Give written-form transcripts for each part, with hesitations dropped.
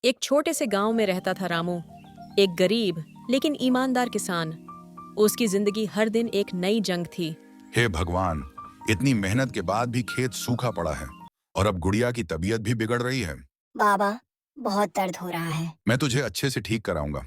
एक छोटे से गांव में रहता था रामू। एक गरीब लेकिन ईमानदार किसान। उसकी जिंदगी हर दिन एक नई जंग थी। हे भगवान, इतनी मेहनत के बाद भी खेत सूखा पड़ा है और अब गुड़िया की तबीयत भी बिगड़ रही है। बाबा, बहुत दर्द हो रहा है। मैं तुझे अच्छे से ठीक कराऊंगा,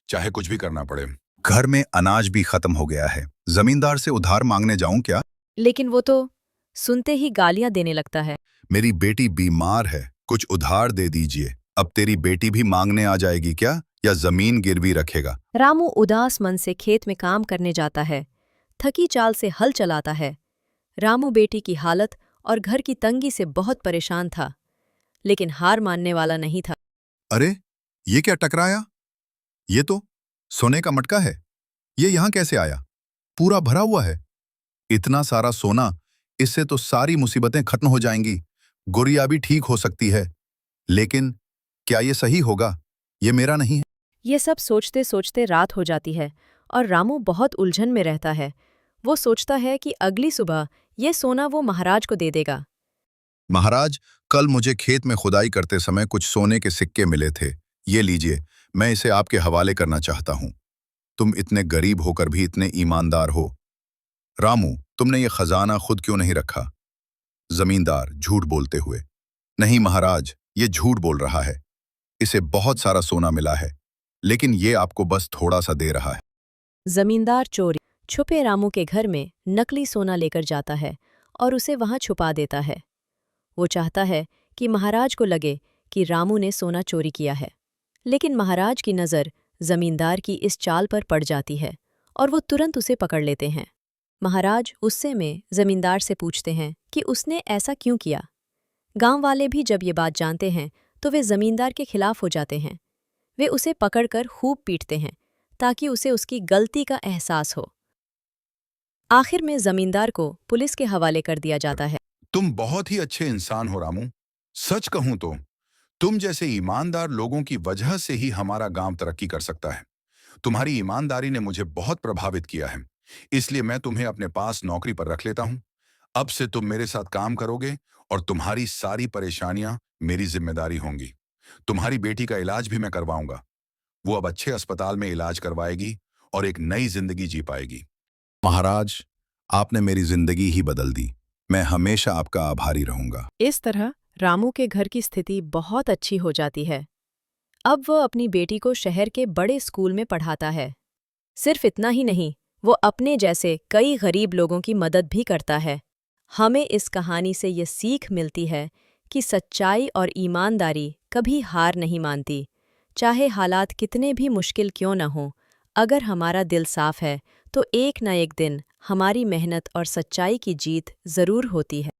चाहे कुछ भी करना पड़े। घर में अनाज भी खत्म हो गया है। जमींदार से उधार मांगने जाऊं क्या? लेकिन वो तो सुनते ही गालियां देने लगता है। मेरी बेटी बीमार है, कुछ उधार दे दीजिए। अब तेरी बेटी भी मांगने आ जाएगी क्या, या जमीन गिरवी रखेगा? रामू उदास मन से खेत में काम करने जाता है, थकी चाल से हल चलाता है। रामू बेटी की हालत और घर की तंगी से बहुत परेशान था, लेकिन हार मानने वाला नहीं था। अरे, ये क्या टकराया? ये तो सोने का मटका है। ये यहाँ कैसे आया? पूरा भरा हुआ है। इतना सारा सोना, इससे तो सारी मुसीबतें खत्म हो जाएंगी। गुड़िया भी ठीक हो सकती है। लेकिन क्या ये सही होगा? ये मेरा नहीं है। ये सब सोचते सोचते रात हो जाती है और रामू बहुत उलझन में रहता है। वो सोचता है कि अगली सुबह ये सोना वो महाराज को दे देगा। महाराज, कल मुझे खेत में खुदाई करते समय कुछ सोने के सिक्के मिले थे। ये लीजिए, मैं इसे आपके हवाले करना चाहता हूँ। तुम इतने गरीब होकर भी इतने ईमानदार हो। रामू, तुमने ये खजाना खुद क्यों नहीं रखा? जमींदार झूठ बोलते हुए। नहीं महाराज, ये झूठ बोल रहा है। इसे बहुत सारा सोना मिला है, लेकिन ये आपको बस थोड़ा सा दे रहा है। जमींदार चोरी छुपे रामू के घर में नकली सोना लेकर जाता है और उसे वहां छुपा देता है। वो चाहता है कि महाराज को लगे कि रामू ने सोना चोरी किया है, लेकिन महाराज की नज़र जमींदार की इस चाल पर पड़ जाती है और वो तुरंत उसे पकड़ लेते हैं। महाराज गुस्से में जमींदार से पूछते हैं कि उसने ऐसा क्यों किया। गांव वाले भी जब ये बात जानते हैं तो वे जमींदार के खिलाफ हो जाते हैं। वे उसे पकड़कर खूब पीटते हैं ताकि उसे उसकी गलती का एहसास हो। आखिर में जमींदार को पुलिस के हवाले कर दिया जाता है। तुम बहुत ही अच्छे इंसान हो रामू। सच कहूं तो तुम जैसे ईमानदार लोगों की वजह से ही हमारा गांव तरक्की कर सकता है। तुम्हारी ईमानदारी ने मुझे बहुत प्रभावित किया है, इसलिए मैं तुम्हें अपने पास नौकरी पर रख लेता हूं। अब से तुम मेरे साथ काम करोगे और तुम्हारी सारी परेशानियां मेरी जिम्मेदारी होंगी। तुम्हारी बेटी का इलाज भी मैं करवाऊंगा। वो अब अच्छे अस्पताल में इलाज करवाएगी और एक नई जिंदगी जी पाएगी। महाराज, आपने मेरी जिंदगी ही बदल दी। मैं हमेशा आपका आभारी रहूंगा। इस तरह रामू के घर की स्थिति बहुत अच्छी हो जाती है। अब वह अपनी बेटी को शहर के बड़े स्कूल में पढ़ाता है। सिर्फ इतना ही नहीं, वो अपने जैसे कई गरीब लोगों की मदद भी करता है। हमें इस कहानी से ये सीख मिलती है कि सच्चाई और ईमानदारी कभी हार नहीं मानती। चाहे हालात कितने भी मुश्किल क्यों न हों, अगर हमारा दिल साफ है तो एक न एक दिन हमारी मेहनत और सच्चाई की जीत जरूर होती है।